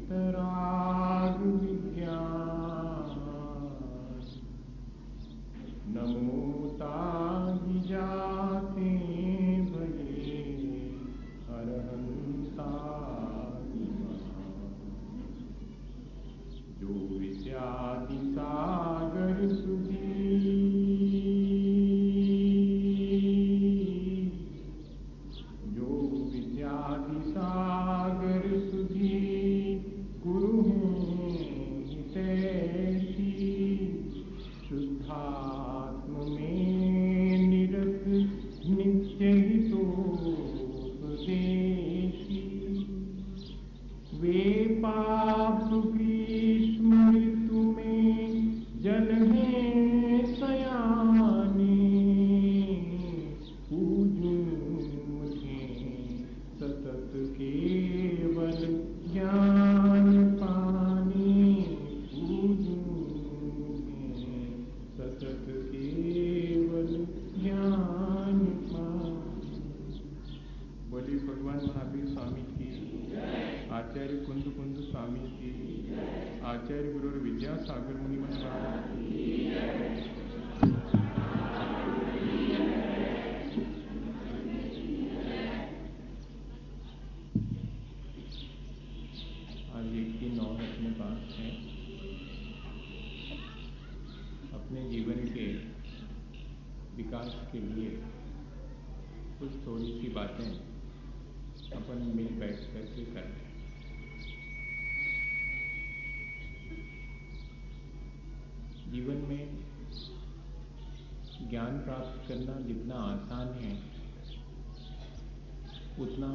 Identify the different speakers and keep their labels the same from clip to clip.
Speaker 1: वीतराग विज्ञान नमो ताहि जाते भये अरहंता जो विद्यादि सागर सुधी जो विद्यादि सागर सुधी गुरु हितैषी शुद्धात्म में निरत नित्य हितोपदेशी वे पाप ग्रीष्म ऋतु में जल हैं सयाने पूजूं मुझे सतत केवल ज्ञान पाने पूजूं मुझे सतत केवल ज्ञान पाने। बोलिए भगवान महावीर स्वामी की, आचार्य कुंद कुंद स्वामी की, आचार्य गुरु विद्यासागर मुनि महाराज की। आज एक दिन और अपने पास है। अपने जीवन के विकास के लिए कुछ थोड़ी सी बातें अपन मिल बैठ करके करें। जीवन में ज्ञान प्राप्त करना जितना आसान है उतना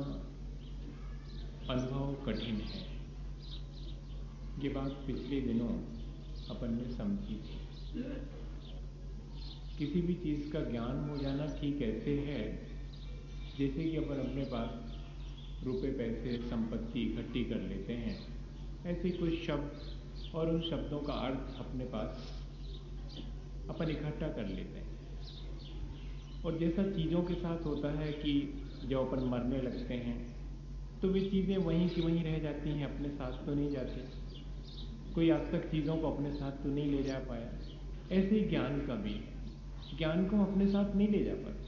Speaker 1: अनुभव कठिन है। ये बात पिछले दिनों अपन ने समझी थी। किसी भी चीज़ का ज्ञान हो जाना ठीक ऐसे है जैसे कि अपन अपने पास रुपए पैसे संपत्ति इकट्ठी कर लेते हैं। ऐसे कुछ शब्द और उन शब्दों का अर्थ अपने पास अपन इकट्ठा कर लेते हैं। और जैसा चीज़ों के साथ होता है कि जब अपन मरने लगते हैं तो वे चीज़ें वहीं की वहीं रह जाती हैं, अपने साथ तो नहीं जाती। कोई आज तक चीज़ों को अपने साथ तो नहीं ले जा पाया। ऐसे ही ज्ञान का भी, ज्ञान को हम अपने साथ नहीं ले जा पाते।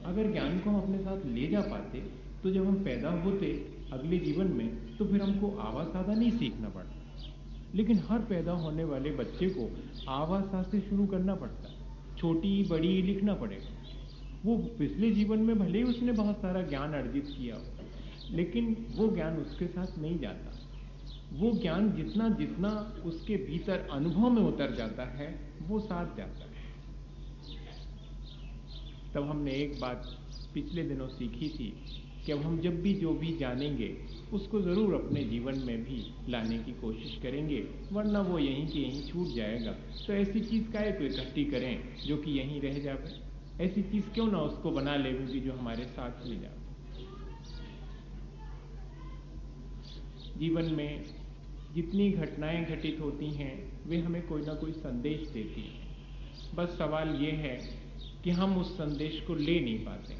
Speaker 1: अगर ज्ञान को हम अपने साथ ले जा पाते तो जब हम पैदा होते अगले जीवन में तो फिर हमको आवा सादा नहीं सीखना पड़ता। लेकिन हर पैदा होने वाले बच्चे को आवा सा से शुरू करना पड़ता है। छोटी बड़ी लिखना पड़ेगा। वो पिछले जीवन में भले ही उसने बहुत सारा ज्ञान अर्जित किया हो, लेकिन वो ज्ञान उसके साथ नहीं जाता। वो ज्ञान जितना जितना उसके भीतर अनुभव में उतर जाता है वो साथ जाता है। तब हमने एक बात पिछले दिनों सीखी थी कि अब हम जब भी जो भी जानेंगे उसको ज़रूर अपने जीवन में भी लाने की कोशिश करेंगे, वरना वो यहीं के यहीं छूट जाएगा। तो ऐसी चीज़ काहे को इकट्ठी करें जो कि यहीं रह जाए। ऐसी चीज़ क्यों ना उसको बना लेंगे जो हमारे साथ ले जाए। जीवन में जितनी घटनाएं घटित होती हैं वे हमें कोई ना कोई संदेश देती हैं। बस सवाल ये है कि हम उस संदेश को ले नहीं पाते।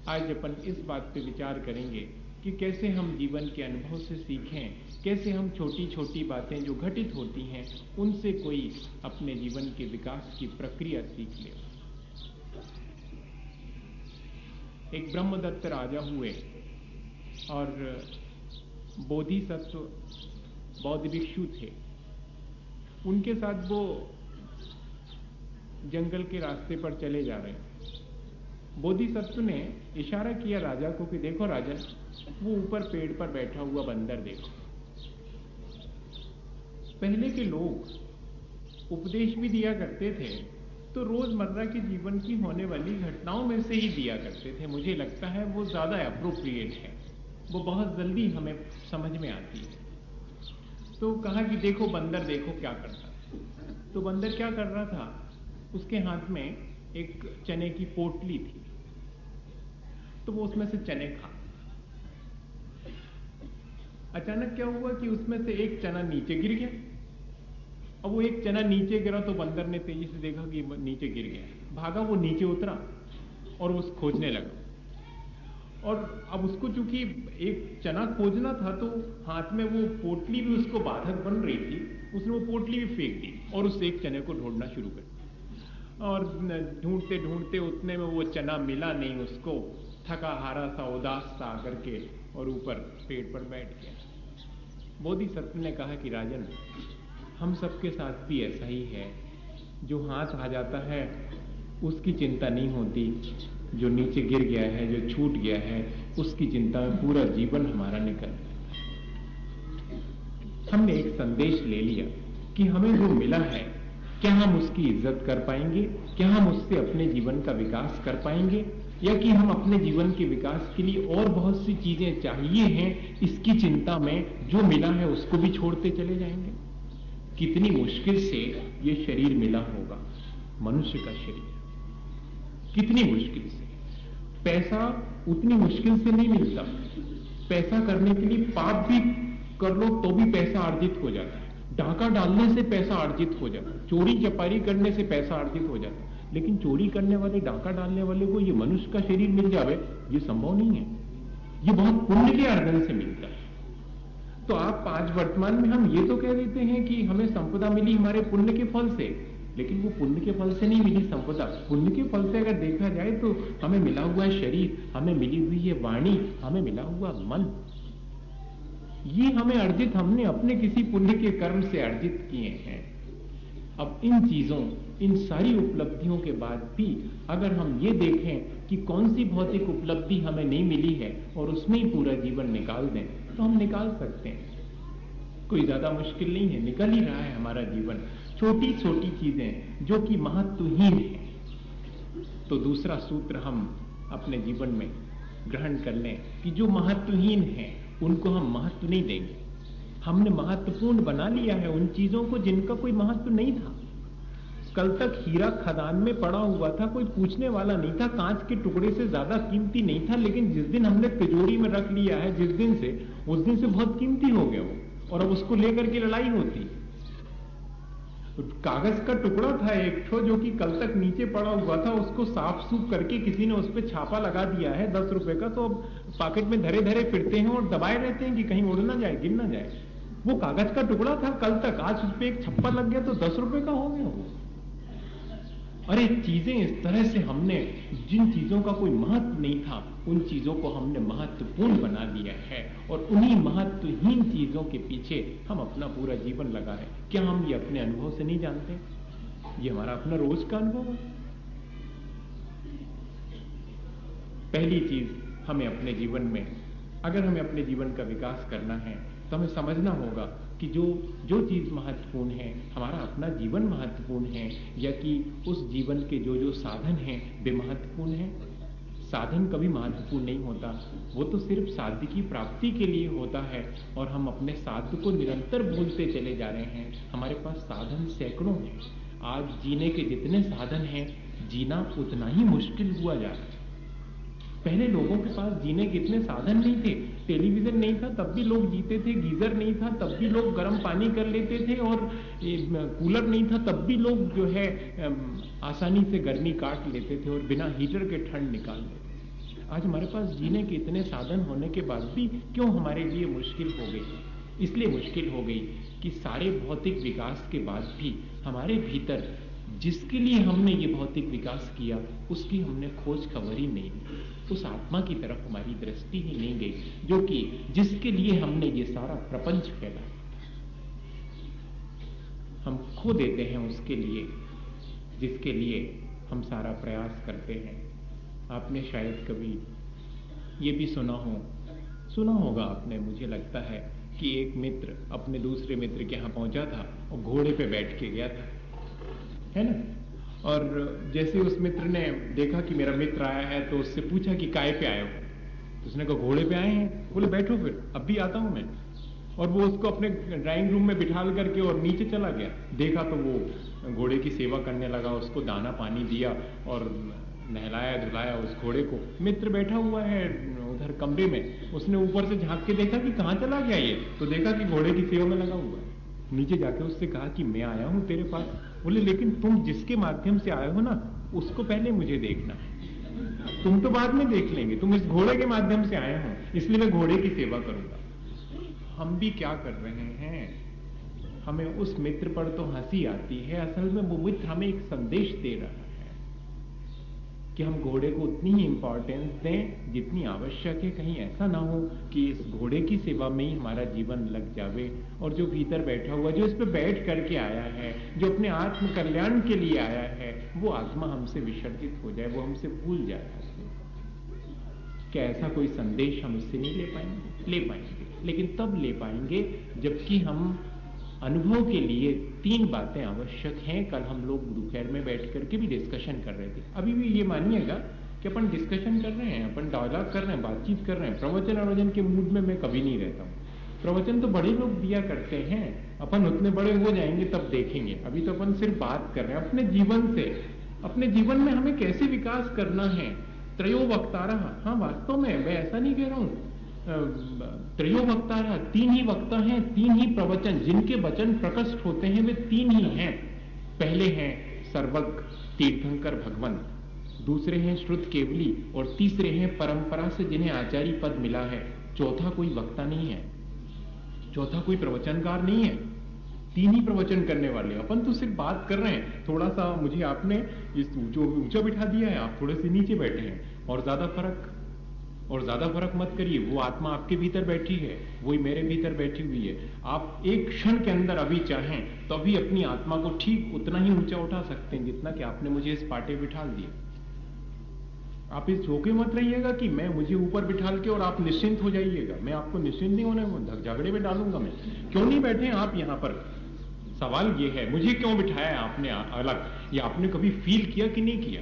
Speaker 1: आज अपन इस बात पे विचार करेंगे कि कैसे हम जीवन के अनुभव से सीखें, कैसे हम छोटी छोटी बातें जो घटित होती हैं उनसे कोई अपने जीवन के विकास की प्रक्रिया सीख ले। एक ब्रह्मदत्त राजा हुए और बोधिसत्व बौद्ध भिक्षु थे। उनके साथ वो जंगल के रास्ते पर चले जा रहे हैं। बोधिसत्व ने इशारा किया राजा को कि देखो राजन, वो ऊपर पेड़ पर बैठा हुआ बंदर देखो। पहले के लोग उपदेश भी दिया करते थे तो रोजमर्रा के जीवन की होने वाली घटनाओं में से ही दिया करते थे। मुझे लगता है वो ज़्यादा अप्रोप्रिएट है, वो बहुत जल्दी हमें समझ में आती है। तो कहा कि देखो बंदर देखो क्या करता है। तो बंदर क्या कर रहा था, उसके हाथ में एक चने की पोटली थी, तो वो उसमें से चने खा। अचानक क्या हुआ कि उसमें से एक चना नीचे गिर गया। अब वो एक चना नीचे गिरा तो बंदर ने तेजी से देखा कि नीचे गिर गया, भागा, वो नीचे उतरा और उस खोजने लगा। और अब उसको चूंकि एक चना खोजना था तो हाथ में वो पोटली भी उसको बाधक बन रही थी, उसने वो पोटली भी फेंक दी और उस एक चने को ढूंढना शुरू कर दिया। और ढूंढते ढूंढते उतने में वो चना मिला नहीं उसको, थका हारा सा उदास सा आकर के और ऊपर पेड़ पर बैठ गया। बोधिसत्व ने कहा कि राजन, हम सबके साथ भी ऐसा ही है। जो हाथ आ जाता है उसकी चिंता नहीं होती, जो नीचे गिर गया है, जो छूट गया है, उसकी चिंता में पूरा जीवन हमारा निकल जाता है। हमने एक संदेश ले लिया कि हमें जो मिला है, क्या हम उसकी इज्जत कर पाएंगे? क्या हम उससे अपने जीवन का विकास कर पाएंगे? या कि हम अपने जीवन के विकास के लिए और बहुत सी चीजें चाहिए हैं, इसकी चिंता में जो मिला है उसको भी छोड़ते चले जाएंगे? कितनी मुश्किल से ये शरीर मिला होगा, मनुष्य का शरीर, कितनी मुश्किल से। पैसा उतनी मुश्किल से नहीं मिलता। पैसा करने के लिए पाप भी कर लो तो भी पैसा अर्जित हो जाता है, डाका डालने से पैसा अर्जित हो जाता है, चोरी चपारी करने से पैसा अर्जित हो जाता है। लेकिन चोरी करने वाले, डाका डालने वाले को ये मनुष्य का शरीर मिल जावे, ये संभव नहीं है। ये बहुत पुण्य के अर्जन से मिलता है। तो आप आज वर्तमान में हम ये तो कह देते हैं कि हमें संपदा मिली हमारे पुण्य के फल से, लेकिन वो पुण्य के फल से नहीं मिली संपदा। पुण्य के फल से अगर देखा जाए तो हमें मिला हुआ है शरीर, हमें मिली हुई है वाणी, हमें मिला हुआ मन। ये हमें अर्जित, हमने अपने किसी पुण्य के कर्म से अर्जित किए हैं। अब इन चीजों, इन सारी उपलब्धियों के बाद भी अगर हम ये देखें कि कौन सी भौतिक उपलब्धि हमें नहीं मिली है और उसमें ही पूरा जीवन निकाल दें, तो हम निकाल सकते हैं। कोई ज्यादा मुश्किल नहीं है, निकल ही रहा है हमारा जीवन। छोटी छोटी चीजें जो कि महत्वहीन है। तो दूसरा सूत्र हम अपने जीवन में ग्रहण कर लें कि जो महत्वहीन है उनको हम महत्व नहीं देंगे। हमने महत्वपूर्ण बना लिया है उन चीजों को जिनका कोई महत्व नहीं था। कल तक हीरा खदान में पड़ा हुआ था, कोई पूछने वाला नहीं था, कांच के टुकड़े से ज्यादा कीमती नहीं था, लेकिन जिस दिन हमने तिजोरी में रख लिया है, जिस दिन से, उस दिन से बहुत कीमती हो गया वो, और अब उसको लेकर के लड़ाई होती। कागज का टुकड़ा था एक ठो, जो कि कल तक नीचे पड़ा हुआ था, उसको साफ सूफ करके किसी ने उस पर छापा लगा दिया है 10 रुपए का, तो अब पॉकेट में धरे धरे फिरते हैं और दबाए रहते हैं कि कहीं उड़ ना जाए, गिर ना जाए। वो कागज का टुकड़ा था कल तक, आज उस पर एक छप्पा लग गया तो 10 रुपए का हो गया वो। अरे चीजें इस तरह से हमने, जिन चीजों का कोई महत्व नहीं था, उन चीजों को हमने महत्वपूर्ण बना दिया है, और उन्हीं महत्वहीन चीजों के पीछे हम अपना पूरा जीवन लगा रहे हैं। क्या हम ये अपने अनुभव से नहीं जानते? ये हमारा अपना रोज का अनुभव है। पहली चीज, हमें अपने जीवन में, अगर हमें अपने जीवन का विकास करना है तो हमें समझना होगा कि जो चीज महत्वपूर्ण है, हमारा अपना जीवन महत्वपूर्ण है, या कि उस जीवन के जो साधन हैं वे महत्वपूर्ण हैं। साधन कभी महत्वपूर्ण नहीं होता, वो तो सिर्फ साध्य की प्राप्ति के लिए होता है, और हम अपने साध्य को निरंतर भूलते चले जा रहे हैं। हमारे पास साधन सैकड़ों हैं। आज जीने के जितने साधन हैं, जीना उतना ही मुश्किल हुआ जा रहा है। पहले लोगों के पास जीने के इतने साधन नहीं थे, टेलीविजन नहीं था तब भी लोग जीते थे, गीजर नहीं था तब भी लोग गर्म पानी कर लेते थे, और कूलर नहीं था तब भी लोग जो है आसानी से गर्मी काट लेते थे और बिना हीटर के ठंड निकाल लेते थे। आज हमारे पास जीने के इतने साधन होने के बाद भी क्यों हमारे लिए मुश्किल हो गई? इसलिए मुश्किल हो गई कि सारे भौतिक विकास के बाद भी हमारे भीतर जिसके लिए हमने ये भौतिक विकास किया, उसकी हमने खोज खबर ही नहीं ली। उस आत्मा की तरफ हमारी दृष्टि ही नहीं गई, जो कि जिसके लिए हमने ये सारा प्रपंच फैलाया। हम खो देते हैं उसके लिए जिसके लिए हम सारा प्रयास करते हैं। आपने शायद कभी ये भी सुना होगा आपने, मुझे लगता है कि एक मित्र अपने दूसरे मित्र के यहाँ पहुंचा था और घोड़े पे बैठ के गया था, है ना। और जैसे उस मित्र ने देखा कि मेरा मित्र आया है तो उससे पूछा कि काय पे आए हो? तो उसने कहा घोड़े पे आए हैं। बोले बैठो फिर, अब भी आता हूं मैं। और वो उसको अपने ड्राइंग रूम में बिठाल करके और नीचे चला गया। देखा तो वो घोड़े की सेवा करने लगा, उसको दाना पानी दिया और नहलाया धुलाया उस घोड़े को। मित्र बैठा हुआ है उधर कमरे में, उसने ऊपर से झांक के देखा कि कहाँ चला गया ये, तो देखा कि घोड़े की सेवा में लगा हुआ है। नीचे जाके उससे कहा कि मैं आया हूं तेरे पास। बोले लेकिन तुम जिसके माध्यम से आए हो ना, उसको पहले मुझे देखना है। तुम तो बाद में देख लेंगे, तुम इस घोड़े के माध्यम से आए हो, इसलिए मैं घोड़े की सेवा करूंगा। हम भी क्या कर रहे हैं, हमें उस मित्र पर तो हंसी आती है, असल में वो मित्र हमें एक संदेश दे रहा है कि हम घोड़े को उतनी ही इंपॉर्टेंस दें जितनी आवश्यक है। कहीं ऐसा ना हो कि इस घोड़े की सेवा में ही हमारा जीवन लग जावे और जो भीतर बैठा हुआ, जो इस पे बैठ करके आया है, जो अपने आत्म कल्याण के लिए आया है, वो आत्मा हमसे विसर्जित हो जाए, वो हमसे भूल जाए। क्या ऐसा कोई संदेश हम इससे नहीं ले पाएंगे? ले पाएंगे, लेकिन तब ले पाएंगे जबकि हम अनुभव के लिए 3 बातें आवश्यक हैं। कल हम लोग दोपहर में बैठ करके भी डिस्कशन कर रहे थे। अभी भी ये मानिएगा कि अपन डिस्कशन कर रहे हैं, अपन डायलॉग कर रहे हैं, बातचीत कर रहे हैं। प्रवचन के मूड में मैं कभी नहीं रहता हूँ। प्रवचन तो बड़े लोग दिया करते हैं, अपन उतने बड़े हो जाएंगे तब देखेंगे। अभी तो अपन सिर्फ बात कर रहे हैं अपने जीवन से, अपने जीवन में हमें कैसे विकास करना है। त्रयो वक्तारा, हाँ वास्तव में मैं ऐसा नहीं कह रहा हूँ, त्रयो वक्तारा, 3 ही वक्ता हैं, 3 ही प्रवचन, जिनके वचन प्रकट होते हैं वे 3 ही हैं। पहले हैं सर्वज्ञ तीर्थंकर भगवंत, दूसरे हैं श्रुत केवली और तीसरे हैं परंपरा से जिन्हें आचार्य पद मिला है। चौथा कोई वक्ता नहीं है, चौथा कोई प्रवचनकार नहीं है, 3 ही प्रवचन करने वाले। अपन तो सिर्फ बात कर रहे हैं। थोड़ा सा मुझे आपने इस ऊंचा बिठा दिया है, आप थोड़े से नीचे बैठे हैं, और ज्यादा फर्क मत करिए। वो आत्मा आपके भीतर बैठी है, वही मेरे भीतर बैठी हुई है। आप एक क्षण के अंदर अभी चाहें तो अभी अपनी आत्मा को ठीक उतना ही ऊंचा उठा सकते हैं जितना कि आपने मुझे इस पाटे बिठा दिया। आप इस झोंके मत रहिएगा कि मैं मुझे ऊपर बिठाल के और आप निश्चिंत हो जाइएगा। मैं आपको निश्चिंत नहीं होने, झगड़े में डालूंगा मैं। क्यों नहीं बैठे आप यहां पर? सवाल ये है, मुझे क्यों बिठाया आपने अलग? ये आपने कभी फील किया कि नहीं किया?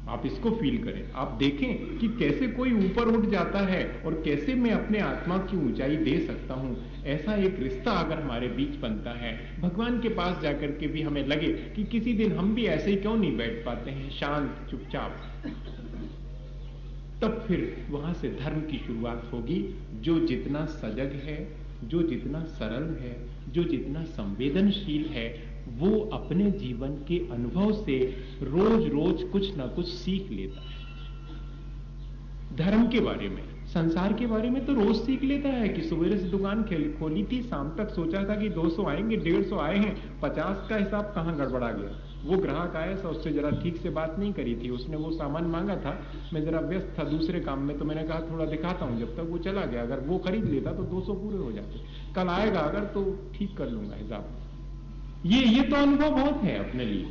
Speaker 1: आप इसको फील करें, आप देखें कि कैसे कोई ऊपर उठ जाता है और कैसे मैं अपने आत्मा की ऊंचाई दे सकता हूं। ऐसा एक रिश्ता अगर हमारे बीच बनता है, भगवान के पास जाकर के भी हमें लगे कि किसी दिन हम भी ऐसे ही क्यों नहीं बैठ पाते हैं शांत चुपचाप, तब फिर वहां से धर्म की शुरुआत होगी। जो जितना सजग है, जो जितना सरल है, जो जितना संवेदनशील है, वो अपने जीवन के अनुभव से रोज रोज कुछ ना कुछ सीख लेता है। धर्म के बारे में, संसार के बारे में तो रोज सीख लेता है कि सवेरे से दुकान खोली थी, शाम तक सोचा था कि 200 आएंगे, 150 आए हैं, 50 का हिसाब कहां गड़बड़ा गया। वो ग्राहक आया था, उससे जरा ठीक से बात नहीं करी थी, उसने वो सामान मांगा था, मैं जरा व्यस्त था दूसरे काम में, तो मैंने कहा थोड़ा दिखाता हूं। जब तक वो चला गया, अगर वो खरीद लेता तो 200 पूरे हो जाते। कल आएगा अगर तो ठीक कर लूंगा हिसाब। ये तो अनुभव बहुत है अपने लिए।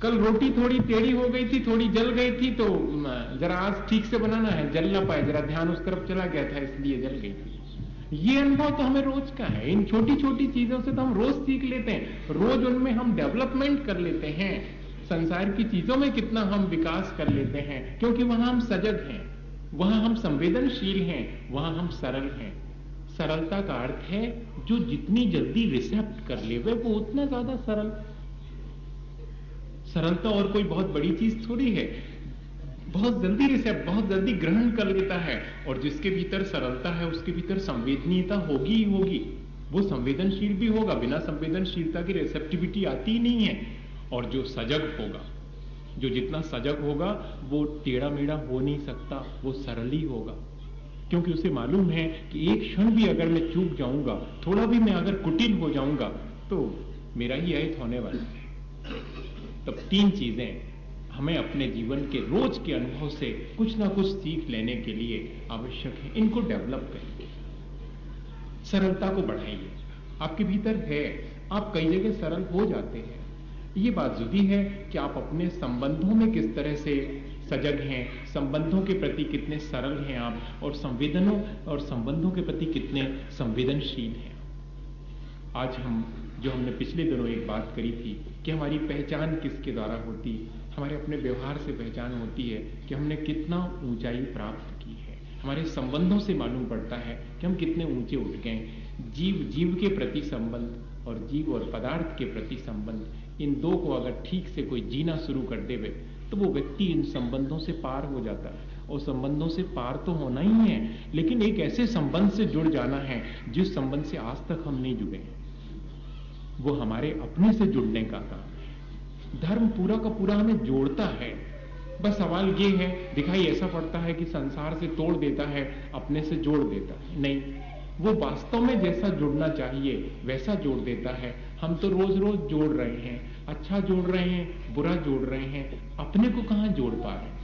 Speaker 1: कल रोटी थोड़ी टेढ़ी हो गई थी, थोड़ी जल गई थी, तो जरा आज ठीक से बनाना है, जल ना पाए, जरा ध्यान उस तरफ चला गया था इसलिए जल गई थी। ये अनुभव तो हमें रोज का है। इन छोटी छोटी चीजों से तो हम रोज सीख लेते हैं, रोज उनमें हम डेवलपमेंट कर लेते हैं। संसार की चीजों में कितना हम विकास कर लेते हैं, क्योंकि वहां हम सजग हैं, वहां हम संवेदनशील हैं, वहां हम सरल हैं। सरलता का अर्थ है जो जितनी जल्दी रिसेप्ट कर ले वो उतना ज्यादा सरल। सरलता और कोई बहुत बड़ी चीज थोड़ी है। बहुत जल्दी रिसेप्ट, बहुत जल्दी ग्रहण कर लेता है, और जिसके भीतर सरलता है उसके भीतर संवेदनीयता होगी ही होगी। वो संवेदनशील भी होगा, बिना संवेदनशीलता की रिसेप्टिविटी आती ही नहीं है। और जो सजग होगा, जो जितना सजग होगा वो टेढ़ा मेढ़ा हो नहीं सकता, वो सरल ही होगा, क्योंकि उसे मालूम है कि एक क्षण भी अगर मैं चूक जाऊंगा, थोड़ा भी मैं अगर कुटिल हो जाऊंगा, तो मेरा ही अहित होने वाला है। तब 3 चीजें हमें अपने जीवन के रोज के अनुभव से कुछ ना कुछ सीख लेने के लिए आवश्यक है। इनको डेवलप करिए, सरलता को बढ़ाइए। आपके भीतर है, आप कई जगह सरल हो जाते हैं। ये बात जुदी है कि आप अपने संबंधों में किस तरह से सजग हैं, संबंधों के प्रति कितने सरल हैं आप, और संवेदनों और संबंधों के प्रति कितने संवेदनशील हैं। आज हमने पिछले दिनों एक बात करी थी कि हमारी पहचान किसके द्वारा होती, हमारे अपने व्यवहार से पहचान होती है कि हमने कितना ऊंचाई प्राप्त की है। हमारे संबंधों से मालूम पड़ता है कि हम कितने ऊंचे उठ गए। जीव के प्रति संबंध और जीव और पदार्थ के प्रति संबंध, इन दो को अगर ठीक से कोई जीना शुरू कर देवे तो वो व्यक्ति इन संबंधों से पार हो जाता है। और संबंधों से पार तो होना ही है, लेकिन एक ऐसे संबंध से जुड़ जाना है जिस संबंध से आज तक हम नहीं जुड़े हैं। वो हमारे अपने से जुड़ने का काम है। धर्म पूरा का पूरा हमें जोड़ता है, बस सवाल ये है, दिखाई ऐसा पड़ता है कि संसार से तोड़ देता है, अपने से जोड़ देता है। नहीं, वो वास्तव में जैसा जुड़ना चाहिए वैसा जोड़ देता है। हम तो रोज रोज जोड़ रहे हैं, अच्छा जोड़ रहे हैं, बुरा जोड़ रहे हैं, अपने को कहां जोड़ पा रहे हैं।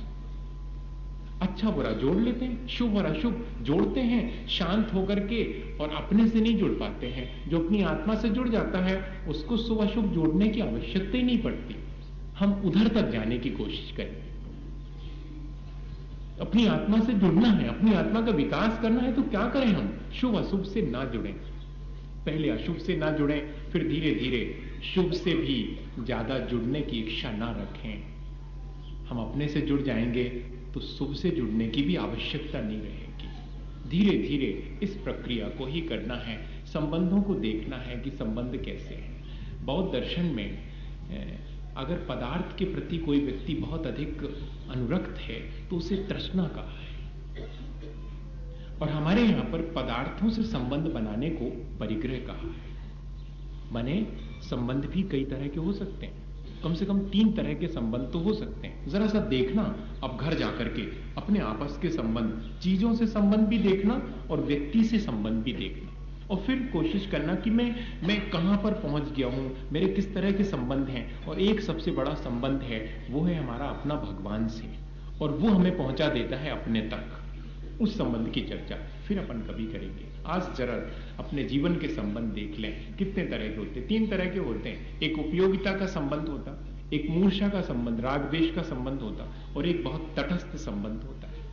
Speaker 1: अच्छा बुरा जोड़ लेते हैं, शुभ और अशुभ जोड़ते हैं शांत होकर के, और अपने से नहीं जुड़ पाते हैं। जो अपनी आत्मा से जुड़ जाता है उसको शुभ अशुभ जोड़ने की आवश्यकता ही नहीं पड़ती। हम उधर तक जाने की कोशिश करें। अपनी आत्मा से जुड़ना है, अपनी आत्मा का विकास करना है, तो क्या करें हम? शुभ अशुभ से ना जुड़ें, पहले अशुभ से ना जुड़ें, फिर धीरे धीरे शुभ से भी ज्यादा जुड़ने की इच्छा ना रखें। हम अपने से जुड़ जाएंगे तो शुभ से जुड़ने की भी आवश्यकता नहीं रहेगी। धीरे धीरे इस प्रक्रिया को ही करना है। संबंधों को देखना है कि संबंध कैसे हैं। बौद्ध दर्शन में अगर पदार्थ के प्रति कोई व्यक्ति बहुत अधिक अनुरक्त है तो उसे तृष्णा कहा है, और हमारे यहां पर पदार्थों से संबंध बनाने को परिग्रह कहा है। माने संबंध भी कई तरह के हो सकते हैं, कम से कम 3 तरह के संबंध तो हो सकते हैं। जरा सा देखना अब घर जाकर के अपने आपस के संबंध, चीजों से संबंध भी देखना और व्यक्ति से संबंध भी देखना, और फिर कोशिश करना कि मैं कहां पर पहुंच गया हूं, मेरे किस तरह के संबंध हैं। और एक सबसे बड़ा संबंध है, वो है हमारा अपना भगवान से, और वो हमें पहुंचा देता है अपने तक। उस संबंध की चर्चा फिर अपन कभी करेंगे। आज जरा अपने जीवन के संबंध देख लें, कितने तरह के होते हैं। 3 तरह के होते हैं। एक उपयोगिता का संबंध होता, एक मूर्छा का संबंध, राग द्वेष का संबंध होता, और एक बहुत तटस्थ संबंध होता है।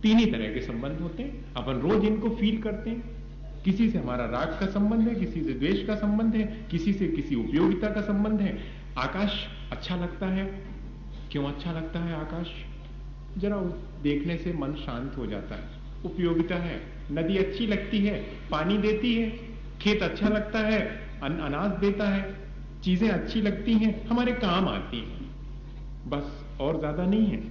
Speaker 1: 3 ही तरह के संबंध होते हैं। अपन रोज इनको फील करते हैं। किसी से हमारा राग का संबंध है, किसी से द्वेष का संबंध है, किसी से किसी उपयोगिता का संबंध है। आकाश अच्छा लगता है, क्यों अच्छा लगता है आकाश? जरा देखने से मन शांत हो जाता है। उपयोगिता है, नदी अच्छी लगती है, पानी देती है। खेत अच्छा लगता है, अनाज देता है, चीजें अच्छी लगती हैं, हमारे काम आती हैं, बस और ज्यादा नहीं है।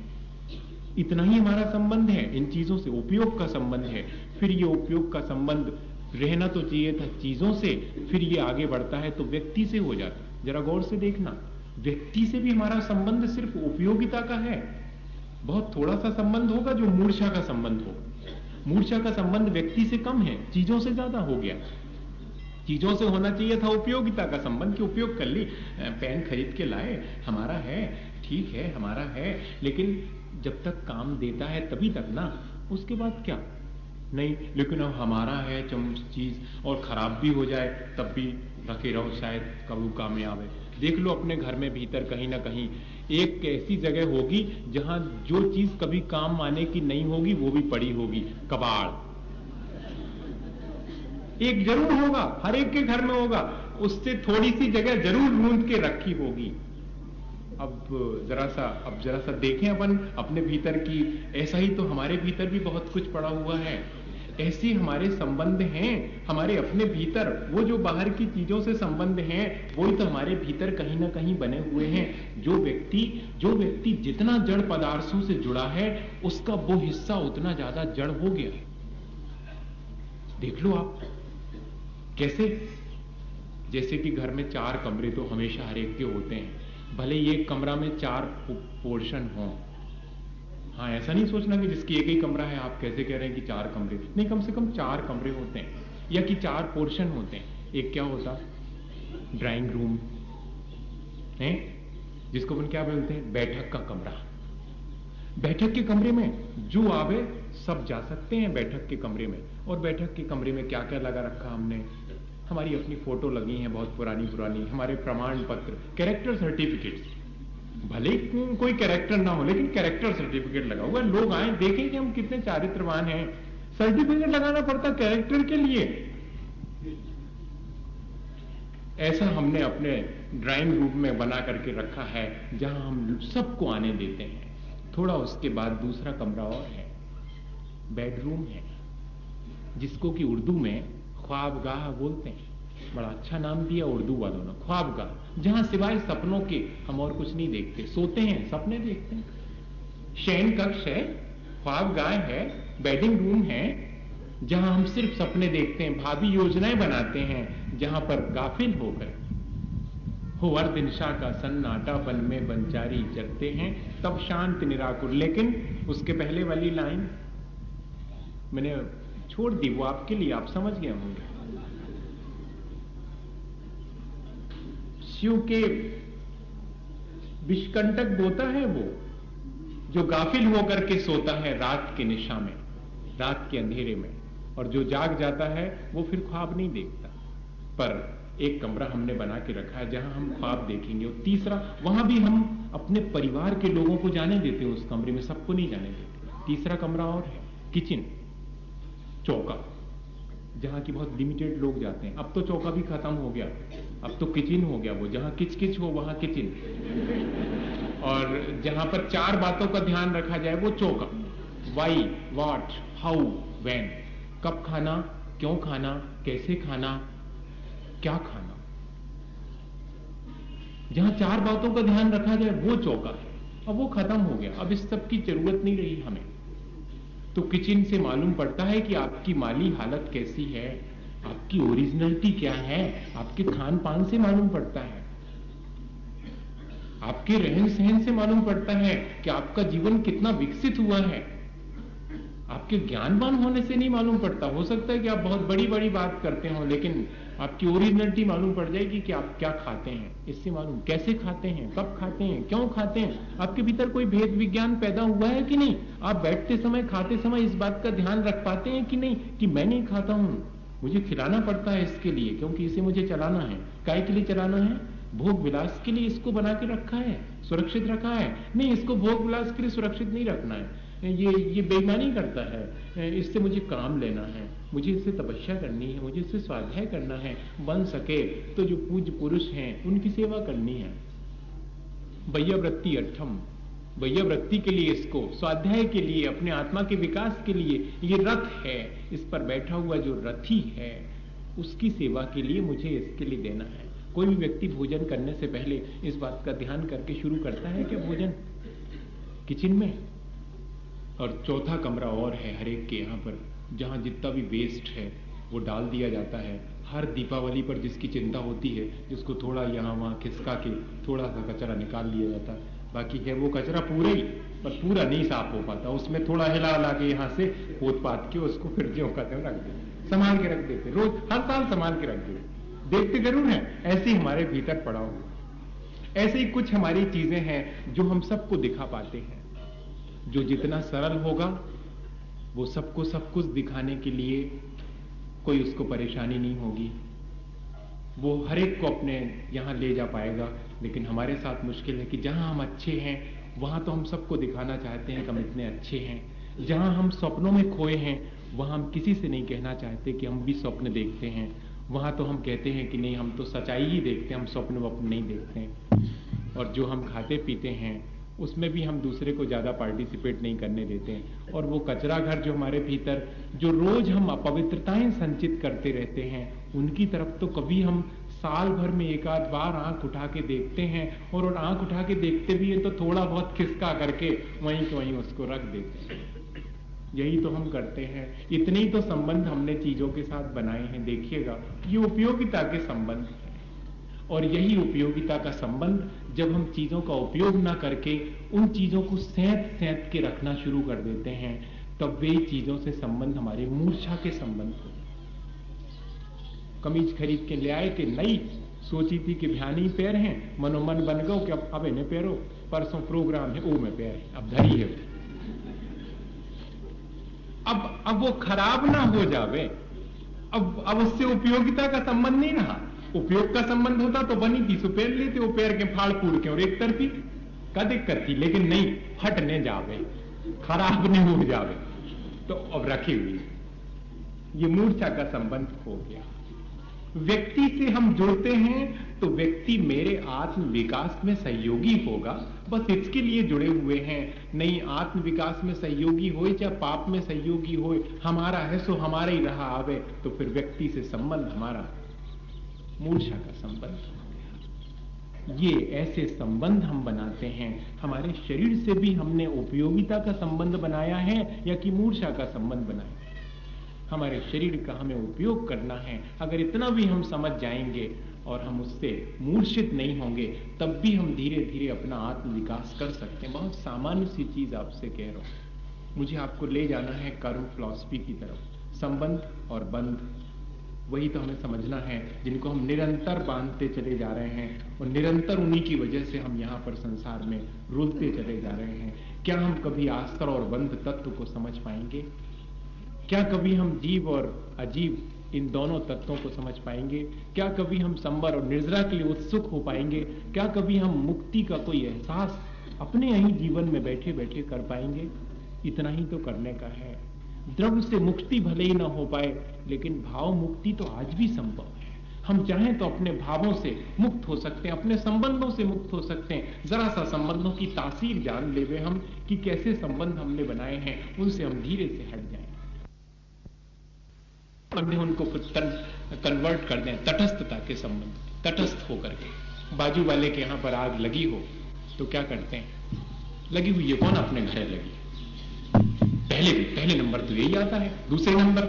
Speaker 1: इतना ही हमारा संबंध है इन चीजों से, उपयोग का संबंध है। फिर ये उपयोग का संबंध रहना तो चाहिए था चीजों से, फिर ये आगे बढ़ता है तो व्यक्ति से हो जाता है। जरा गौर से देखना, व्यक्ति से भी हमारा संबंध सिर्फ उपयोगिता का है। बहुत थोड़ा सा संबंध होगा जो मूर्छा का संबंध होगा। मूर्छा का संबंध व्यक्ति से कम है, चीजों से ज्यादा हो गया। चीजों से होना चाहिए था उपयोगिता का संबंध, कि उपयोग कर ली, पेन खरीद के लाए, हमारा है, ठीक है हमारा है, लेकिन जब तक काम देता है तभी तक ना, उसके बाद क्या नहीं। लेकिन अब हमारा है चीज, और खराब भी हो जाए तब भी रखे रहो, शायद कभी काम में आवे। देख लो अपने घर में भीतर कहीं ना कहीं एक ऐसी जगह होगी जहां जो चीज कभी काम आने की नहीं होगी वो भी पड़ी होगी, कबाड़। एक जरूर होगा, हर एक के घर में होगा, उससे थोड़ी सी जगह जरूर ढूंढ के रखी होगी। अब जरा सा देखें अपन अपने भीतर की, ऐसा ही तो हमारे भीतर भी बहुत कुछ पड़ा हुआ है। ऐसे हमारे संबंध हैं हमारे अपने भीतर। वो जो बाहर की चीजों से संबंध हैं वही तो हमारे भीतर कहीं ना कहीं बने हुए हैं। जो व्यक्ति जितना जड़ पदार्थों से जुड़ा है उसका वो हिस्सा उतना ज्यादा जड़ हो गया है। देख लो आप कैसे, जैसे कि घर में 4 कमरे तो हमेशा हर एक के होते हैं, भले ही एक कमरा में 4 पोर्शन हों। हाँ, ऐसा नहीं सोचना कि जिसकी एक ही कमरा है आप कैसे कह रहे हैं कि 4 कमरे नहीं, कम से कम 4 कमरे होते हैं, या कि 4 पोर्शन होते हैं। एक क्या होता, ड्राइंग रूम है, जिसको अपन क्या बोलते हैं, बैठक का कमरा। बैठक के कमरे में जो आवे सब जा सकते हैं बैठक के कमरे में। और बैठक के कमरे में क्या क्या लगा रखा हमने, हमारी अपनी फोटो लगी हैं बहुत पुरानी, हमारे प्रमाण पत्र, कैरेक्टर सर्टिफिकेट्स। भले कोई कैरेक्टर ना हो लेकिन कैरेक्टर सर्टिफिकेट लगा हुआ, लोग आए देखें कि हम कितने चारित्रवान हैं। सर्टिफिकेट लगाना पड़ता कैरेक्टर के लिए। ऐसा हमने अपने ड्राइंग रूम में बना करके रखा है जहां हम सबको आने देते हैं। थोड़ा उसके बाद दूसरा कमरा और है, बेडरूम है, जिसको कि उर्दू में ख्वाबगाह बोलते हैं। बड़ा अच्छा नाम दिया उर्दू वालों ने, ख्वाबगाह, जहां सिवाय सपनों के हम और कुछ नहीं देखते। सोते हैं सपने देखते हैं। शयन कक्ष है, ख्वाबगाह है, बेडिंग रूम है, जहां हम सिर्फ सपने देखते हैं, भावी योजनाएं बनाते हैं, जहां पर गाफिल होकर हो अर्धनिशा का सन्नाटा बन में बंचारी चरते हैं, तब शांत निराकुर। लेकिन उसके पहले वाली लाइन मैंने छोड़ दी, वो आपके लिए, आप समझ गए होंगे। शिव के विषकंटक बोता है वो, जो गाफिल होकर के सोता है रात के निशा में, रात के अंधेरे में, और जो जाग जाता है वो फिर ख्वाब नहीं देखता। पर एक कमरा हमने बना के रखा है जहां हम ख्वाब देखेंगे। और तीसरा, वहां भी हम अपने परिवार के लोगों को जाने देते हैं, उस कमरे में सबको नहीं जाने देते। तीसरा कमरा और है, किचन, चौका, जहां की बहुत लिमिटेड लोग जाते हैं। अब तो चौका भी खत्म हो गया, अब तो किचन हो गया, वो जहां किच किच हो वहां किचन, और जहां पर 4 बातों का ध्यान रखा जाए वो चौका। वाई, व्हाट, हाउ, व्हेन, कब खाना, क्यों खाना, कैसे खाना, क्या खाना, जहां 4 बातों का ध्यान रखा जाए वो चौका है। अब वो खत्म हो गया, अब इस सब की जरूरत नहीं रही हमें। तो किचन से मालूम पड़ता है कि आपकी माली हालत कैसी है, आपकी ओरिजिनलिटी क्या है, आपके खान पान से मालूम पड़ता है, आपके रहन सहन से मालूम पड़ता है कि आपका जीवन कितना विकसित हुआ है। आपके ज्ञानवान होने से नहीं मालूम पड़ता। हो सकता है कि आप बहुत बड़ी बड़ी बात करते हो, लेकिन आपकी ओरिजिनलिटी मालूम पड़ जाएगी कि आप क्या खाते हैं, इससे मालूम, कैसे खाते हैं, कब खाते हैं, क्यों खाते हैं। आपके भीतर कोई भेद विज्ञान पैदा हुआ है कि नहीं। आप बैठते समय, खाते समय इस बात का ध्यान रख पाते हैं कि नहीं कि मैं नहीं खाता हूं, मुझे खिलाना पड़ता है इसके लिए, क्योंकि इसे मुझे चलाना है। काय के लिए चलाना है? भोग विलास के लिए इसको बना के रखा है, सुरक्षित रखा है। नहीं, इसको भोग विलास के लिए सुरक्षित नहीं रखना है, ये बेईमानी करता है, इससे मुझे काम लेना है, मुझे इससे तपस्या करनी है, मुझे इससे स्वाध्याय करना है, बन सके तो जो पूज्य पुरुष हैं उनकी सेवा करनी है। वैयावृत्ति अठम, वैयावृत्ति के लिए, इसको स्वाध्याय के लिए, अपने आत्मा के विकास के लिए ये रथ है। इस पर बैठा हुआ जो रथी है उसकी सेवा के लिए मुझे इसके लिए देना है। कोई भी व्यक्ति भोजन करने से पहले इस बात का ध्यान करके शुरू करता है कि भोजन किचन में। और चौथा कमरा और है हर एक के यहाँ पर, जहाँ जितना भी वेस्ट है वो डाल दिया जाता है। हर दीपावली पर जिसकी चिंता होती है, जिसको थोड़ा यहाँ वहाँ खिसका के थोड़ा सा कचरा निकाल लिया जाता है, बाकी है वो कचरा पूरा ही, पर पूरा नहीं साफ हो पाता। उसमें थोड़ा हिला ला के यहाँ से पोत पात के उसको फिर जो कहते हैं रख देते, संभाल के रख देते, रोज हर साल संभाल के रख देते, देखते जरूर है। ऐसे ही हमारे भीतर पड़ा हुआ, ऐसे ही कुछ हमारी चीजें हैं जो हम सबको दिखा पाते हैं। जो जितना सरल होगा वो सबको सब कुछ दिखाने के लिए कोई उसको परेशानी नहीं होगी, वो हर एक को अपने यहां ले जा पाएगा। लेकिन हमारे साथ मुश्किल है कि जहां हम अच्छे हैं वहां तो हम सबको दिखाना चाहते हैं कि हम इतने अच्छे हैं। जहां हम स्वप्नों में खोए हैं वहां हम किसी से नहीं कहना चाहते कि हम भी स्वप्न देखते हैं। वहां तो हम कहते हैं कि नहीं, हम तो सच्चाई ही देखते हैं, हम स्वप्न वप्न नहीं देखते हैं। और जो हम खाते पीते हैं उसमें भी हम दूसरे को ज्यादा पार्टिसिपेट नहीं करने देते हैं। और वो कचरा घर जो हमारे भीतर, जो रोज हम अपवित्रताएं संचित करते रहते हैं, उनकी तरफ तो कभी हम साल भर में एक आध बार आंख उठा के देखते हैं। और आंख उठा के देखते भी है तो थोड़ा बहुत खिसका करके वहीं के वहीं उसको रख देते हैं। यही तो हम करते हैं। इतने ही तो संबंध हमने चीजों के साथ बनाए हैं। देखिएगा, ये उपयोगिता के संबंध है। और यही उपयोगिता का संबंध जब हम चीजों का उपयोग ना करके उन चीजों को सेंत सेंत के रखना शुरू कर देते हैं, तब वे चीजों से संबंध हमारे मूर्छा के संबंध होते हैं। कमीज खरीद के ले आए कि नई, सोची थी कि भ्यानी पैर हैं, मनोमन बन गो कि अब इन्हें पैरो, परसों प्रोग्राम है, ओ में पैर है, अब धरी है। अब वो खराब ना हो जावे, अब उससे उपयोगिता का संबंध नहीं रहा। उपयोग का संबंध होता तो बनी थी, सो पैर लेते, वो पैर के फाड़ फूड़ के और एक तरफी का दिक्कत थी। लेकिन नहीं, फटने जावे, खराब नहीं हो जावे, तो अब रखी हुई। ये मूर्छा का संबंध हो गया। व्यक्ति से हम जुड़ते हैं तो व्यक्ति मेरे आत्म विकास में सहयोगी होगा, बस इसके लिए जुड़े हुए हैं। नहीं, आत्म विकास में सहयोगी हो चाहे पाप में सहयोगी हो, हमारा है सो हमारा ही रहा आवे, तो फिर व्यक्ति से संबंध हमारा मूर्छा का संबंध हो गया। ये ऐसे संबंध हम बनाते हैं। हमारे शरीर से भी हमने उपयोगिता का संबंध बनाया है या कि मूर्छा का संबंध बनाया है। हमारे शरीर का हमें उपयोग करना है। अगर इतना भी हम समझ जाएंगे और हम उससे मूर्छित नहीं होंगे, तब भी हम धीरे धीरे अपना आत्म विकास कर सकते हैं। बहुत सामान्य सी चीज आपसे कह रहा हूं, मुझे आपको ले जाना है कर्म फिलॉसफी की तरफ। संबंध और बंध, वही तो हमें समझना है, जिनको हम निरंतर बांधते चले जा रहे हैं और निरंतर उन्हीं की वजह से हम यहाँ पर संसार में रुलते चले जा रहे हैं। क्या हम कभी आस्त्र और बंध तत्व को समझ पाएंगे? क्या कभी हम जीव और अजीव इन दोनों तत्वों को समझ पाएंगे? क्या कभी हम संवर और निर्जरा के लिए उत्सुक हो पाएंगे? क्या कभी हम मुक्ति का कोई एहसास अपने यही जीवन में बैठे बैठे कर पाएंगे? इतना ही तो करने का है। द्रव्य से मुक्ति भले ही ना हो पाए, लेकिन भाव मुक्ति तो आज भी संभव है। हम चाहें तो अपने भावों से मुक्त हो सकते हैं, अपने संबंधों से मुक्त हो सकते हैं। जरा सा संबंधों की तासीर जान लेवे हम कि कैसे संबंध हमने बनाए हैं, उनसे हम धीरे से हट जाएं, उनको कन्वर्ट कर दें तटस्थता के संबंध, तटस्थ होकर के। बाजू वाले के यहां पर आग लगी हो तो क्या करते हैं? लगी हुई है, कौन अपने घर लगी? पहले नंबर तो यही आता है। दूसरे नंबर,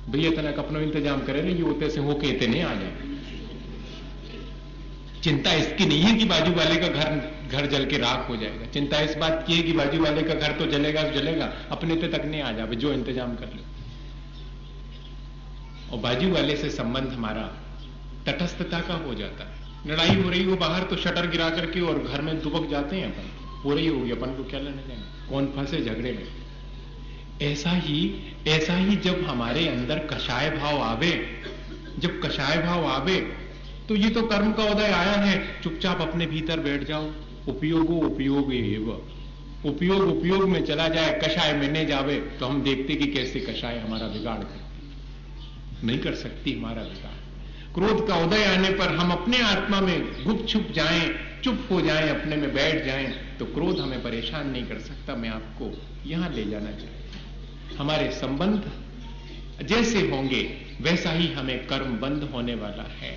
Speaker 1: भैया तनक अपना इंतजाम करे रहे, ये होते से होके इतने आ जाए। चिंता इसकी नहीं है कि बाजू वाले का घर जल के राख हो जाएगा। चिंता इस बात की है कि बाजू वाले का घर तो जलेगा, अपने तक नहीं आ जाए, जो इंतजाम कर लो। और बाजू वाले से संबंध हमारा तटस्थता का हो जाता है। लड़ाई हो रही हो बाहर तो शटर गिरा करके और घर में दुबक जाते हैं, अपन हो रही होगी, अपन को क्या लेने देना, कौन फंसे झगड़े में। ऐसा ही जब हमारे अंदर कषाय भाव आवे, जब कषाय भाव आवे तो ये तो कर्म का उदय आया है, चुपचाप अपने भीतर बैठ जाओ। उपयोग में चला जाए, कषाय में नहीं जावे तो हम देखते कि कैसे कषाय हमारा बिगाड़ करती, नहीं कर सकती हमारा बिगाड़। क्रोध का उदय आने पर हम अपने आत्मा में गुप छुप जाएं, चुप हो जाएं, अपने में बैठ जाएं, तो क्रोध हमें परेशान नहीं कर सकता। मैं आपको यहां ले जाना चाहता। हमारे संबंध जैसे होंगे वैसा ही हमें कर्म बंध होने वाला है।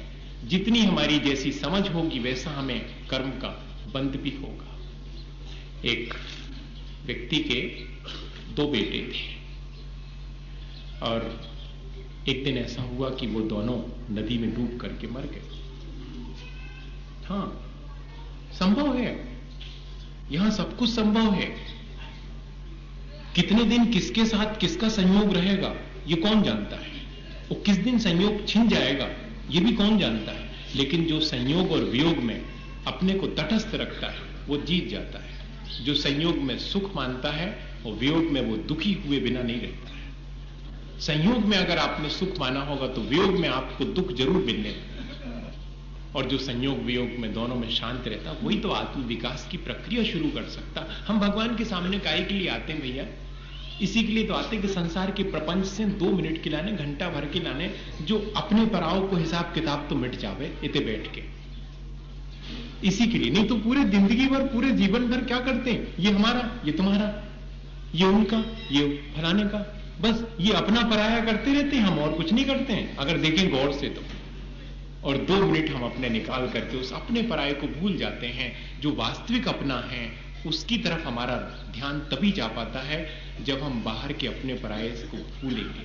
Speaker 1: जितनी हमारी जैसी समझ होगी वैसा हमें कर्म का बंध भी होगा। एक व्यक्ति के 2 बेटे थे और एक दिन ऐसा हुआ कि वो दोनों नदी में डूब करके मर गए। हाँ, संभव है, यहां सब कुछ संभव है। कितने दिन किसके साथ किसका संयोग रहेगा ये कौन जानता है, और किस दिन संयोग छिन जाएगा ये भी कौन जानता है। लेकिन जो संयोग और वियोग में अपने को तटस्थ रखता है वो जीत जाता है। जो संयोग में सुख मानता है और वियोग में वो दुखी हुए बिना नहीं रहता है। संयोग में अगर आपने सुख माना होगा तो वियोग में आपको दुख जरूर मिलने लगेगा, और जो संयोग वियोग में दोनों में शांत रहता वही तो आत्म विकास की प्रक्रिया शुरू कर सकता। हम भगवान के सामने काहे के लिए आते हैं भैया? इसी के लिए तो आते कि संसार के प्रपंच से 2 मिनट के लाने, घंटा भर के लाने, जो अपने पराओं को हिसाब किताब तो मिट जावे इते बैठ के। इसी के लिए, नहीं तो पूरे जिंदगी भर, पूरे जीवन भर क्या करते हैं? ये हमारा, ये तुम्हारा, ये उनका, ये फलाने का, बस ये अपना पराया करते रहते हैं, हम और कुछ नहीं करते हैं अगर देखें गौर से तो। और 2 मिनट हम अपने निकाल करके उस अपने पराये को भूल जाते हैं। जो वास्तविक अपना है उसकी तरफ हमारा ध्यान तभी जा पाता है जब हम बाहर के अपने पराये को भूलेंगे।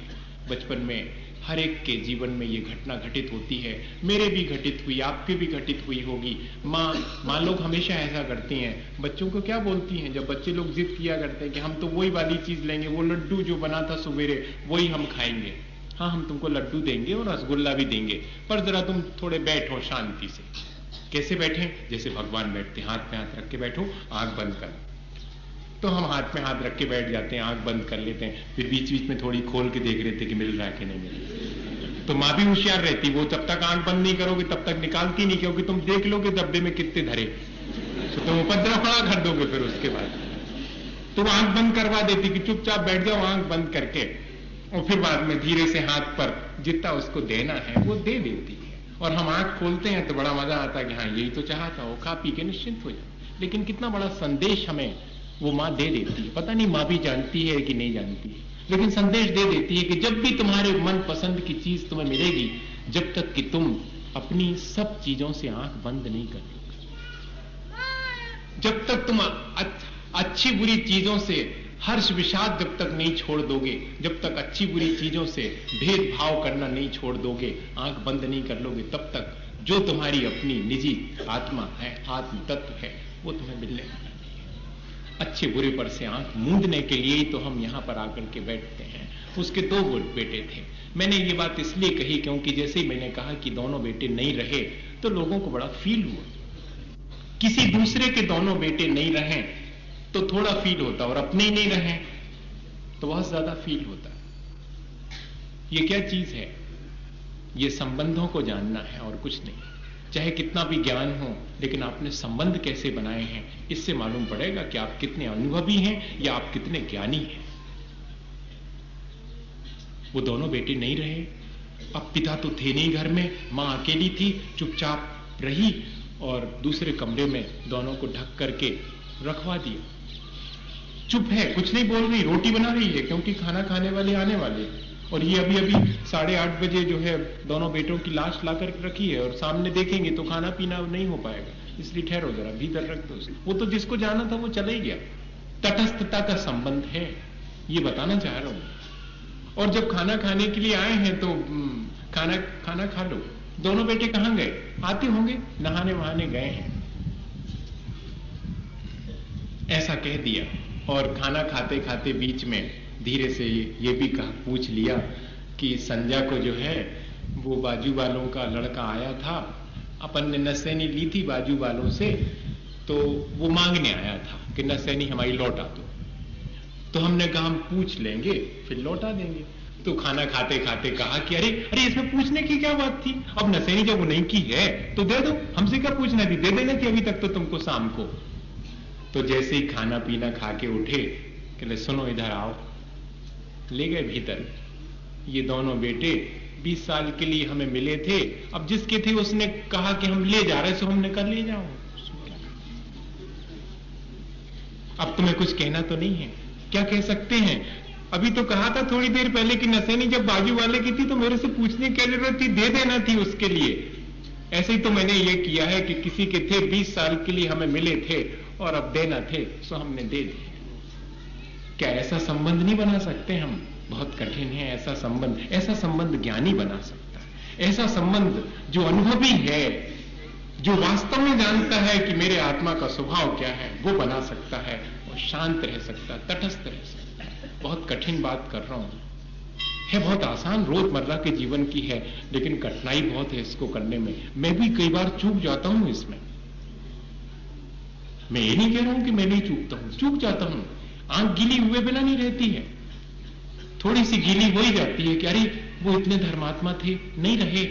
Speaker 1: बचपन में हर एक के जीवन में ये घटना घटित होती है, मेरे भी घटित हुई, आपके भी घटित हुई होगी। माँ लोग हमेशा ऐसा करती हैं, बच्चों को क्या बोलती हैं जब बच्चे लोग जिद किया करते हैं कि हम तो वही वाली चीज लेंगे, वो लड्डू जो बना था सवेरे वही हम खाएंगे। हाँ, हम तुमको लड्डू देंगे और रसगुल्ला भी देंगे, पर जरा तुम थोड़े बैठो शांति से। कैसे बैठे? जैसे भगवान बैठते, हाथ में हाथ रख के बैठो, आंख बंद कर। तो हम हाथ में हाथ रख के बैठ जाते हैं, आंख बंद कर लेते हैं, फिर बीच बीच में थोड़ी खोल के देख रहे थे कि मिल रहा है कि नहीं मिल रहा। तो माँ भी होशियार रहती, वो जब तक आंख बंद नहीं करोगे तब तक निकालती नहीं, क्योंकि तुम देख लोगे डब्बे में कितने धरे तो तुम उपद्रव खड़ा कर दोगे। फिर उसके बाद तुम आंख बंद करवा देती कि चुपचाप बैठ जाओ आंख बंद करके, और फिर बाद में धीरे से हाथ पर जितना उसको देना है वो दे देती है। और हम आंख खोलते हैं तो बड़ा मजा आता है कि हाँ यही तो चाहता, वो खा पी के निश्चिंत हो जाए। लेकिन कितना बड़ा संदेश हमें वो माँ दे देती है। पता नहीं माँ भी जानती है कि नहीं जानती है, लेकिन संदेश दे देती है कि जब भी तुम्हारे मन पसंद की चीज तुम्हें मिलेगी, जब तक कि तुम अपनी सब चीजों से आंख बंद नहीं कर लोगे, जब तक तुम अच्छी बुरी चीजों से हर्ष विषाद जब तक नहीं छोड़ दोगे, जब तक अच्छी बुरी चीजों से भेदभाव करना नहीं छोड़ दोगे, आंख बंद नहीं कर लोगे, तब तक जो तुम्हारी अपनी निजी आत्मा है, आत्म तत्व है, वो तुम्हें मिलने वाला नहीं है। अच्छे बुरे पर से आंख मूंदने के लिए ही तो हम यहां पर आकर के बैठते हैं। उसके 2 बेटे थे। मैंने ये बात इसलिए कही क्योंकि जैसे ही मैंने कहा कि दोनों बेटे नहीं रहे तो लोगों को बड़ा फील हुआ। किसी दूसरे के दोनों बेटे नहीं रहे तो थोड़ा फील होता, और अपने ही नहीं रहे तो बहुत ज्यादा फील होता। ये क्या चीज है? ये संबंधों को जानना है और कुछ नहीं। चाहे कितना भी ज्ञान हो, लेकिन आपने संबंध कैसे बनाए हैं इससे मालूम पड़ेगा कि आप कितने अनुभवी हैं या आप कितने ज्ञानी हैं। वो दोनों बेटे नहीं रहे। अब पिता तो थे नहीं घर में, मां अकेली थी, चुपचाप रही और दूसरे कमरे में दोनों को ढक करके रखवा दिया। चुप है, कुछ नहीं बोल रही, रोटी बना रही है क्योंकि खाना खाने वाले आने वाले हैं। और ये अभी 8:30 बजे जो है दोनों बेटों की लाश ला कर रखी है, और सामने देखेंगे तो खाना पीना नहीं हो पाएगा, इसलिए ठहरो जरा, भीतर रख दो। वो तो जिसको जाना था वो चला ही गया। तटस्थता का संबंध है, ये बताना चाह रहा हूं। और जब खाना खाने के लिए आए हैं तो खाना खा लो। दोनों बेटे कहां गए? आते होंगे, नहाने वहाने गए हैं, ऐसा कह दिया। और खाना खाते खाते बीच में धीरे से ये भी पूछ लिया कि संध्या को जो है वो बाजू वालों का लड़का आया था, अपन ने नसैनी ली थी बाजू वालों से, तो वो मांगने आया था कि नसैनी हमारी लौटा दो। तो हमने कहा हम पूछ लेंगे फिर लौटा देंगे। तो खाना खाते खाते कहा कि अरे इसमें पूछने की क्या बात थी, अब नसैनी जब वो नहीं की है तो दे दो, हमसे क्या पूछना थी, दे देना थी अभी तक तो तुमको शाम को। तो जैसे ही खाना पीना खा के उठे, कहले सुनो इधर आओ, ले गए भीतर। ये दोनों बेटे 20 साल के लिए हमें मिले थे, अब जिसके थे उसने कहा कि हम ले जा रहे, सो हमने कहा ले जाओ। अब तुम्हें कुछ कहना तो नहीं है, क्या कह सकते हैं? अभी तो कहा था थोड़ी देर पहले कि नसैनी जब बाजू वाले की थी तो मेरे से पूछने की जरूरत थी, दे देना थी उसके लिए। ऐसे ही तो मैंने ये किया है कि किसी के थे 20 साल के लिए हमें मिले थे और अब देना थे सो हमने दे दिए। क्या ऐसा संबंध नहीं बना सकते हम? बहुत कठिन है ऐसा संबंध। ऐसा संबंध ज्ञानी बना सकता है। ऐसा संबंध जो अनुभवी है, जो वास्तव में जानता है कि मेरे आत्मा का स्वभाव क्या है, वो बना सकता है और शांत रह सकता है, तटस्थ रह सकता है। बहुत कठिन बात कर रहा हूं, है बहुत आसान, रोजमर्रा के जीवन की है, लेकिन कठिनाई बहुत है इसको करने में। मैं भी कई बार चूक जाता हूं इसमें। मैं ये नहीं कह रहा हूं कि मैं नहीं चूकता हूं, चूक जाता हूं। आंख गीली हुए बिना नहीं रहती है, थोड़ी सी गीली हो ही जाती है कि अरे वो इतने धर्मात्मा थे, नहीं रहे,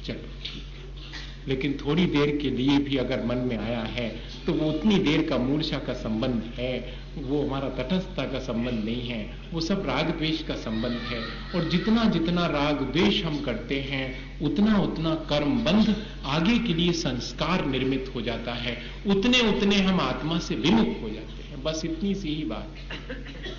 Speaker 1: चलो ठीक है। लेकिन थोड़ी देर के लिए भी अगर मन में आया है तो वो उतनी देर का मूर्छा का संबंध है, वो हमारा तटस्थता का संबंध नहीं है, वो सब राग द्वेष का संबंध है। और जितना जितना राग द्वेष हम करते हैं उतना उतना कर्म बंध आगे के लिए संस्कार निर्मित हो जाता है, उतने उतने हम आत्मा से विमुख हो जाते हैं। बस इतनी सी ही बात है।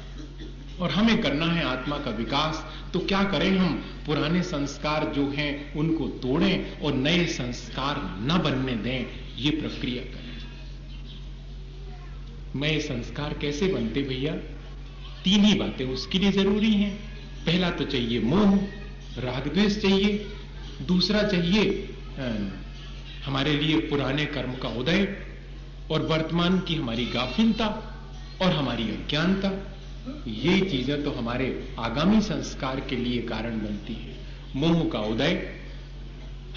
Speaker 1: और हमें करना है आत्मा का विकास, तो क्या करें हम? पुराने संस्कार जो हैं उनको तोड़ें और नए संस्कार न बनने दें, ये प्रक्रिया करें। नए संस्कार कैसे बनते भैया? 3 ही बातें उसके लिए जरूरी हैं। पहला तो चाहिए मोह, राग द्वेष चाहिए। दूसरा चाहिए हमारे लिए पुराने कर्म का उदय और वर्तमान की हमारी गाफिलता और हमारी अज्ञानता। ये चीजें तो हमारे आगामी संस्कार के लिए कारण बनती है। मोह का उदय,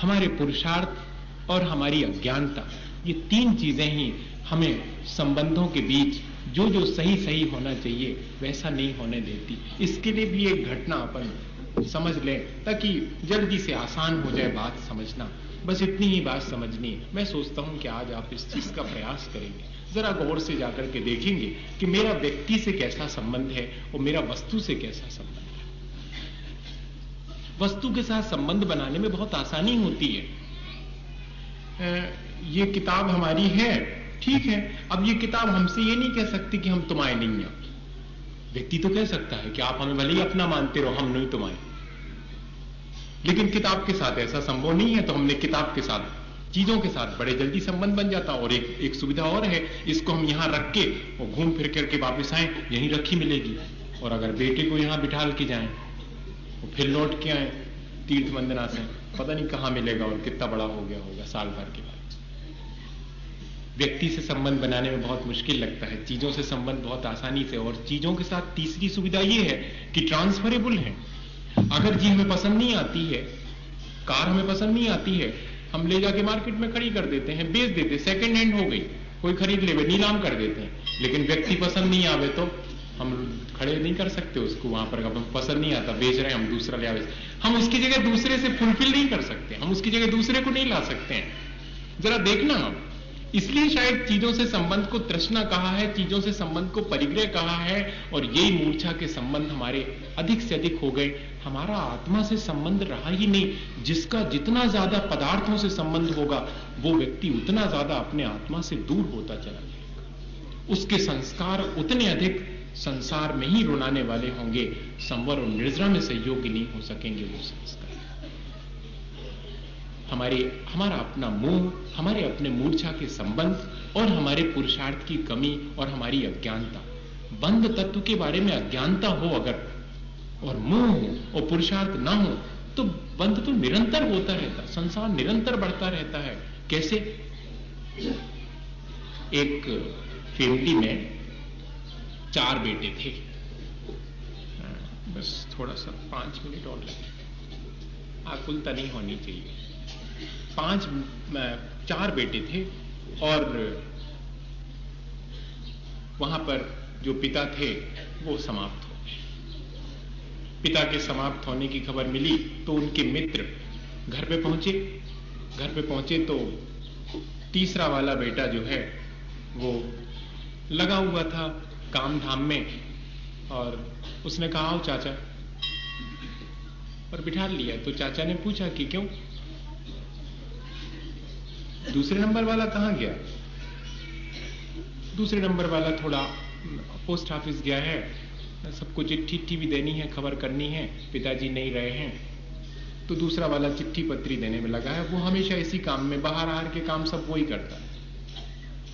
Speaker 1: हमारे पुरुषार्थ और हमारी अज्ञानता, ये 3 चीजें ही हमें संबंधों के बीच जो जो सही सही होना चाहिए वैसा नहीं होने देती। इसके लिए भी एक घटना अपन समझ लें ताकि जल्दी से आसान हो जाए बात समझना। बस इतनी ही बात समझनी है। मैं सोचता हूं कि आज आप इस चीज का प्रयास करेंगे, जरा गौर से जाकर के देखेंगे कि मेरा व्यक्ति से कैसा संबंध है और मेरा वस्तु से कैसा संबंध है। वस्तु के साथ संबंध बनाने में बहुत आसानी होती है। ये किताब हमारी है, ठीक है, अब ये किताब हमसे ये नहीं कह सकती कि हम तुम्हारे नहीं हैं। व्यक्ति तो कह सकता है कि आप हमें भले ही अपना मानते रहो, हम नहीं तुम्हारे। लेकिन किताब के साथ ऐसा संभव नहीं है, तो हमने किताब के साथ, चीजों के साथ बड़े जल्दी संबंध बन जाता। और एक सुविधा और है, इसको हम यहां रख के और घूम फिर करके वापस आए, यहीं रखी मिलेगी। और अगर बेटे को यहां बिठाल के जाएं और फिर लौट के आए तीर्थ वंदना से पता नहीं कहाँ मिलेगा और कितना बड़ा हो गया होगा साल भर के बाद। व्यक्ति से संबंध बनाने में बहुत मुश्किल लगता है, चीजों से संबंध बहुत आसानी से। और चीजों के साथ तीसरी सुविधा ये है कि ट्रांसफरेबल है। अगर जी हमें पसंद नहीं आती है, कार हमें पसंद नहीं आती है, हम ले जाके मार्केट में खड़ी कर देते हैं, बेच देते, सेकंड हैंड हो गई, कोई खरीद ले, नीलाम कर देते हैं। लेकिन व्यक्ति पसंद नहीं आवे तो हम खड़े नहीं कर सकते उसको वहां पर। अब हम पसंद नहीं आता, बेच रहे हैं, हम दूसरा ले आवे, हम उसकी जगह दूसरे से फुलफिल नहीं कर सकते, हम उसकी जगह दूसरे को नहीं ला सकते हैं। जरा देखना आप, इसलिए शायद चीजों से संबंध को तृष्णा कहा है, चीजों से संबंध को परिग्रह कहा है। और यही मूर्छा के संबंध हमारे अधिक से अधिक हो गए। हमारा आत्मा से संबंध रहा ही नहीं। जिसका जितना ज्यादा पदार्थों से संबंध होगा वो व्यक्ति उतना ज्यादा अपने आत्मा से दूर होता चला जाएगा। उसके संस्कार उतने अधिक संसार में ही रुलाने वाले होंगे, संवर और निर्जरा में सहयोगी नहीं हो सकेंगे वो संस्कार। हमारा अपना मोह, हमारे अपने मूर्छा के संबंध और हमारे पुरुषार्थ की कमी और हमारी अज्ञानता, बंध तत्व के बारे में अज्ञानता हो अगर और मोह हो और पुरुषार्थ ना हो तो बंध तो निरंतर होता रहता, संसार निरंतर बढ़ता रहता है। कैसे? एक फैमिली में 4 बेटे थे। बस थोड़ा सा 5 मिनट और लगे, आकुलता नहीं होनी चाहिए। 4 बेटे थे और वहां पर जो पिता थे वो समाप्त हो गए। पिता के समाप्त होने की खबर मिली तो उनके मित्र घर पे पहुंचे तो तीसरा वाला बेटा जो है वो लगा हुआ था काम धाम में और उसने कहा आओ चाचा, और बिठा लिया। तो चाचा ने पूछा कि क्यों, दूसरे नंबर वाला कहां गया? दूसरे नंबर वाला थोड़ा पोस्ट ऑफिस गया है, सबको चिट्ठी भी देनी है, खबर करनी है, पिताजी नहीं रहे हैं। तो दूसरा वाला चिट्ठी पत्री देने में लगा है। वो हमेशा इसी काम में, बाहर आहार के काम सब वही करता है।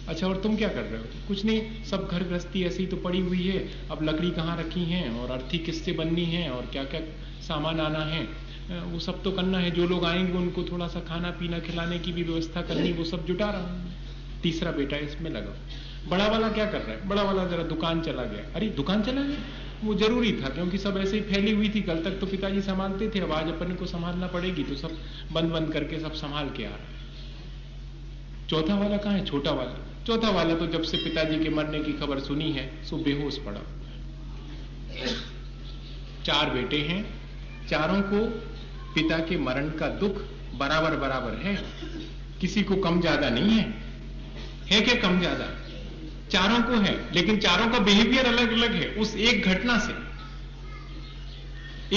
Speaker 1: अच्छा, और तुम क्या कर रहे हो? कुछ नहीं, सब घर गृहस्थी ऐसी तो पड़ी हुई है, अब लकड़ी कहाँ रखी है और अर्थी किससे बननी है और क्या क्या सामान आना है, वो सब तो करना है। जो लोग आएंगे उनको थोड़ा सा खाना पीना खिलाने की भी व्यवस्था करनी, वो सब जुटा रहा हूं। तीसरा बेटा इसमें लगा। बड़ा वाला क्या कर रहा है? बड़ा वाला जरा दुकान चला गया। अरे दुकान चला गया, वो जरूरी था क्योंकि सब ऐसे ही फैली हुई थी। कल तक तो पिताजी संभालते थे, अब आज अपन को संभालना पड़ेगी, तो सब बंद करके सब संभाल के आ रहा है। चौथा वाला कहाँ है? छोटा वाला। चौथा वाला तो जब से पिताजी के मरने की खबर सुनी है सो बेहोश पड़ा। 4 बेटे हैं, चारों को पिता के मरण का दुख बराबर है, किसी को कम ज्यादा नहीं है क्या कम ज्यादा? चारों को है, लेकिन चारों का बिहेवियर अलग अलग है। उस एक घटना से,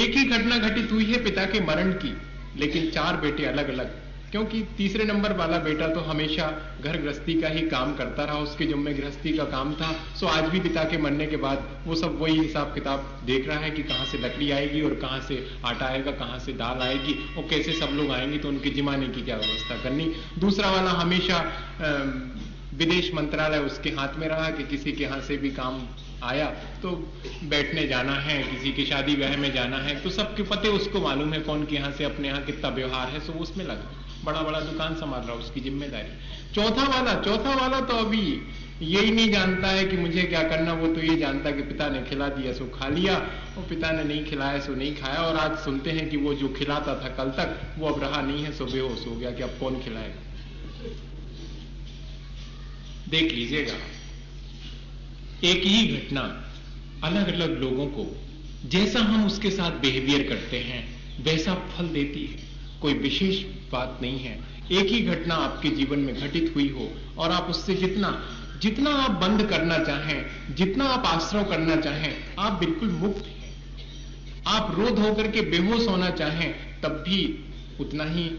Speaker 1: एक ही घटना घटित हुई है पिता के मरण की, लेकिन 4 बेटे अलग अलग। क्योंकि तीसरे नंबर वाला बेटा तो हमेशा घर गृहस्थी का ही काम करता रहा, उसके जिम्मे गृहस्थी का काम था। सो आज भी पिता के मरने के बाद वो सब वही हिसाब किताब देख रहा है कि कहां से लकड़ी आएगी और कहां से आटा आएगा, कहां से दाल आएगी और कैसे सब लोग आएंगे तो उनके जिमाने की क्या व्यवस्था करनी। दूसरा वाला हमेशा विदेश मंत्रालय उसके हाथ में रहा कि किसी के यहां से भी काम आया तो बैठने जाना है, किसी की शादी ब्याह में जाना है, तो सबके पते उसको मालूम है कौन के यहां से अपने यहां कितना व्यवहार है, सो उसमें लगा, बड़ा दुकान संभाल रहा, उसकी जिम्मेदारी। चौथा वाला तो अभी यही नहीं जानता है कि मुझे क्या करना, वो तो ये जानता कि पिता ने खिला दिया सो खा लिया और पिता ने नहीं खिलाया सो नहीं खाया। और आज सुनते हैं कि वो जो खिलाता था कल तक वो अब रहा नहीं है, सो बेहोश हो गया कि अब कौन खिलाएगा। देख लीजिएगा, एक ही घटना अलग अलग लोगों को जैसा हम उसके साथ बिहेवियर करते हैं वैसा फल देती है, कोई विशेष बात नहीं है। एक ही घटना आपके जीवन में घटित हुई हो और आप उससे जितना आप बंद करना चाहें, जितना आप आश्रय करना चाहें, आप बिल्कुल मुक्त हैं। आप रोध होकर के बेहोश होना चाहें तब भी उतना ही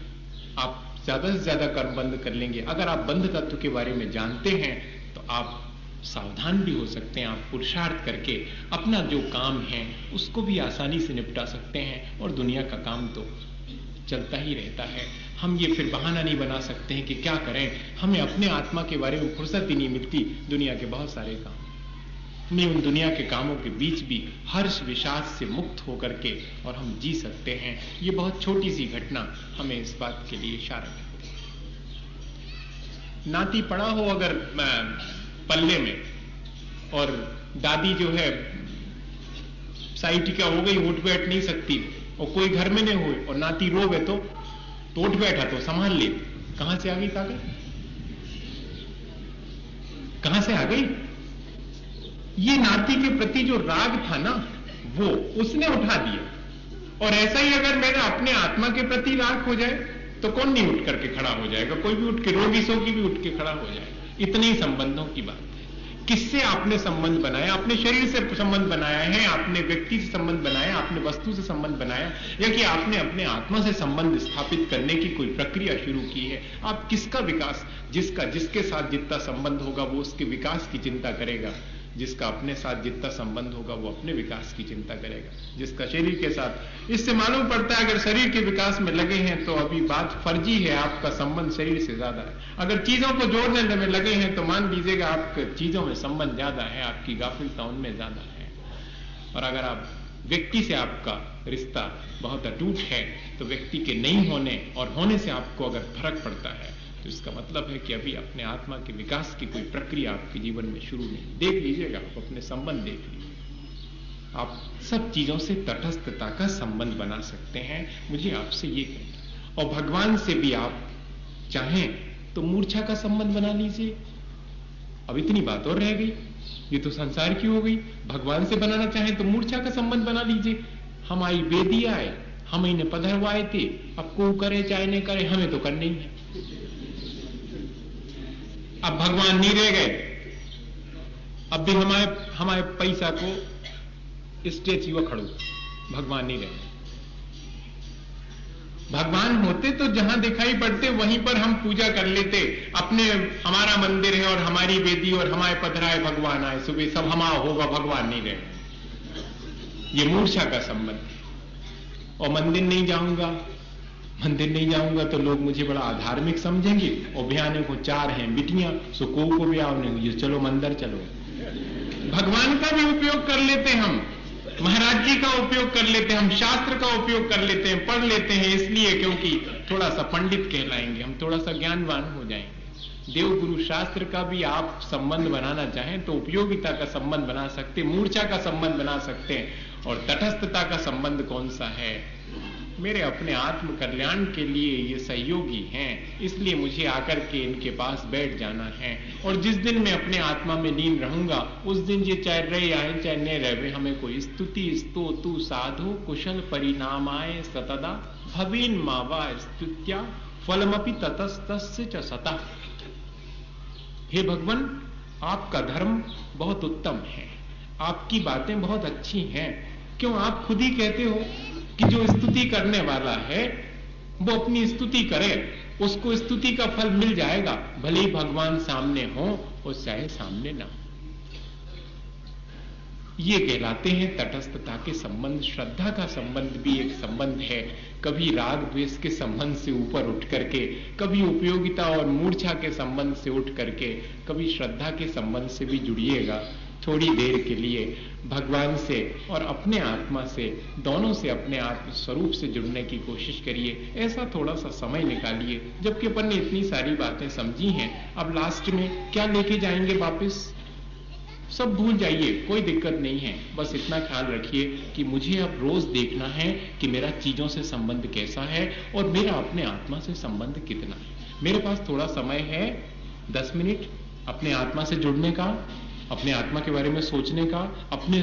Speaker 1: आप ज्यादा से ज्यादा कर्म बंद कर लेंगे। अगर आप बंध तत्व के बारे में जानते हैं तो आप सावधान भी हो सकते हैं। आप पुरुषार्थ करके अपना जो काम है उसको भी आसानी से निपटा सकते हैं और दुनिया का काम तो चलता ही रहता है। हम ये फिर बहाना नहीं बना सकते हैं कि क्या करें, हमें अपने आत्मा के बारे में फुर्सत ही नहीं मिलती, दुनिया के बहुत सारे काम। नहीं, उन दुनिया के कामों के बीच भी हर्ष विषाद से मुक्त होकर के और हम जी सकते हैं। ये बहुत छोटी सी घटना हमें इस बात के लिए इशारा करती है। नाती पड़ा हो अगर पल्ले में और दादी जो है साइटिका हो गई, उठ बैठ नहीं सकती, और कोई घर में नहीं हुए और नाती रोवे तो उठ बैठा तो संभाल ले, कहां से आ गई ताकत? कहां से आ गई? ये नाती के प्रति जो राग था ना, वो उसने उठा दिया। और ऐसा ही अगर मेरा अपने आत्मा के प्रति राग हो जाए तो कौन नहीं उठ करके खड़ा हो जाएगा? कोई भी उठ के, रोगी सोगी भी उठ के खड़ा हो जाएगा। इतने ही संबंधों की बात है। किससे आपने संबंध बनाया? अपने शरीर से संबंध बनाया है, आपने व्यक्ति से संबंध बनाया, आपने वस्तु से संबंध बनाया, या कि आपने अपने आत्मा से संबंध स्थापित करने की कोई प्रक्रिया शुरू की है? आप किसका विकास, जिसके साथ जितना संबंध होगा वो उसके विकास की चिंता करेगा, जिसका अपने साथ जितना संबंध होगा वो अपने विकास की चिंता करेगा, जिसका शरीर के साथ। इससे मालूम पड़ता है अगर शरीर के विकास में लगे हैं तो अभी बात फर्जी है, आपका संबंध शरीर से ज्यादा है। अगर चीजों को जोड़ने में लगे हैं तो मान लीजिएगा आपके चीजों में संबंध ज्यादा है, आपकी गाफिलता उनमें ज्यादा है। और अगर आप व्यक्ति से आपका रिश्ता बहुत अटूट है तो व्यक्ति के नहीं होने और होने से आपको अगर फर्क पड़ता है तो इसका मतलब है कि अभी अपने आत्मा के विकास की कोई प्रक्रिया आपके जीवन में शुरू नहीं। देख लीजिएगा, आप अपने संबंध देख लीजिए, आप सब चीजों से तटस्थता का संबंध बना सकते हैं। मुझे आपसे ये कहना, और भगवान से भी आप चाहें तो मूर्छा का संबंध बना लीजिए। अब इतनी बात और रह गई, ये तो संसार की हो गई। भगवान से बनाना चाहें तो मूर्छा का संबंध बना लीजिए। हम आई बेदी आए, हम इन्हें पधरवाए थे, अब को करे चाहे नहीं करे, हमें तो करने ही है। अब भगवान नहीं रह गए, अब भी हमारे पैसा को स्टेच्यू खड़ो, भगवान नहीं रह गए। भगवान होते तो जहां दिखाई पड़ते वहीं पर हम पूजा कर लेते। अपने हमारा मंदिर है और हमारी वेदी और हमारे पधराए भगवान आए, सुबह सब हमारा होगा, भगवान नहीं रहे। ये मूर्छा का संबंध है। और मंदिर नहीं जाऊंगा तो लोग मुझे बड़ा अधार्मिक समझेंगे, और बयाने को 4 हैं बिटियां, सो को भी आओ, चलो मंदिर चलो। भगवान का भी उपयोग कर लेते हम, महाराज जी का उपयोग कर लेते हैं, हम शास्त्र का उपयोग कर लेते हैं, पढ़ लेते हैं, इसलिए क्योंकि थोड़ा सा पंडित कहलाएंगे, हम थोड़ा सा ज्ञानवान हो जाएंगे। देव गुरु शास्त्र का भी आप संबंध बनाना चाहें तो उपयोगिता का संबंध बना सकते हैं, मूर्छा का संबंध बना सकते हैं। और तटस्थता का संबंध कौन सा है? मेरे अपने आत्म कल्याण के लिए ये सहयोगी हैं, इसलिए मुझे आकर के इनके पास बैठ जाना है। और जिस दिन मैं अपने आत्मा में लीन रहूंगा उस दिन ये चाहे रहे आए चाहे न रहे, हमें कोई स्तुति स्तोतु साधु कुशल परिणाम आए सतदा भवीन मावा स्तुत्या फलमपि ततस्तस्य च सता। हे भगवान, आपका धर्म बहुत उत्तम है, आपकी बातें बहुत अच्छी हैं। क्यों? आप खुद ही कहते हो कि जो स्तुति करने वाला है वो अपनी स्तुति करे, उसको स्तुति का फल मिल जाएगा, भले ही भगवान सामने हो और चाहे सामने ना हो। ये कहलाते हैं तटस्थता के संबंध। श्रद्धा का संबंध भी एक संबंध है, कभी राग द्वेष के संबंध से ऊपर उठ करके, कभी उपयोगिता और मूर्छा के संबंध से उठ करके, कभी श्रद्धा के संबंध से भी जुड़िएगा। थोड़ी देर के लिए भगवान से और अपने आत्मा से, दोनों से, अपने आत्म स्वरूप से जुड़ने की कोशिश करिए। ऐसा थोड़ा सा समय निकालिए, जबकि अपन ने इतनी सारी बातें समझी हैं, अब लास्ट में क्या लेके जाएंगे वापस? सब भूल जाइए, कोई दिक्कत नहीं है। बस इतना ख्याल रखिए कि मुझे अब रोज देखना है कि मेरा चीजों से संबंध कैसा है और मेरा अपने आत्मा से संबंध कितना है। मेरे पास थोड़ा समय है, 10 मिनट अपने आत्मा से जुड़ने का, अपने आत्मा के बारे में सोचने का, अपने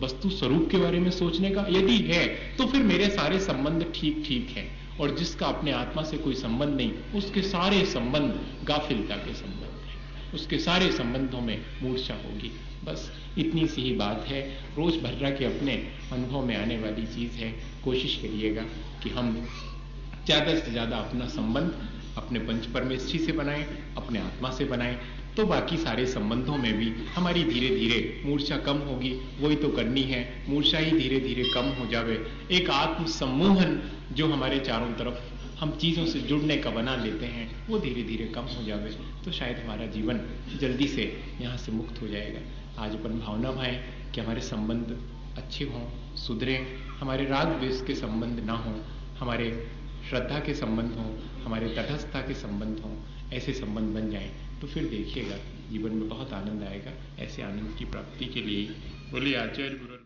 Speaker 1: वस्तु स्वरूप के बारे में सोचने का। यदि है तो फिर मेरे सारे संबंध ठीक ठीक है, और जिसका अपने आत्मा से कोई संबंध नहीं, उसके सारे संबंध गाफिलता के संबंध हैं, उसके सारे संबंधों में मूर्छा होगी। बस इतनी सी ही बात है, रोजमर्रा के अपने अनुभव में आने वाली चीज है। कोशिश करिएगा कि हम ज्यादा से ज्यादा अपना संबंध अपने पंच परमेश्वरी से बनाएं, अपने आत्मा से बनाएं, तो बाकी सारे संबंधों में भी हमारी धीरे धीरे मूर्छा कम होगी। वही तो करनी है, मूर्छा ही धीरे धीरे कम हो जावे। एक आत्म सम्मोहन जो हमारे चारों तरफ हम चीजों से जुड़ने का बना लेते हैं, वो धीरे धीरे कम हो जावे, तो शायद हमारा जीवन जल्दी से यहाँ से मुक्त हो जाएगा। आज अपन भावना भाएं कि हमारे संबंध अच्छे हों, सुधरें, हमारे राग द्वेष के संबंध ना हों, हमारे श्रद्धा के संबंध हों, हमारे तटस्थता के संबंध हों, ऐसे संबंध बन जाएं तो फिर देखिएगा जीवन में बहुत आनंद आएगा। ऐसे आनंद की प्राप्ति के लिए बोलिए आचार्य गुरु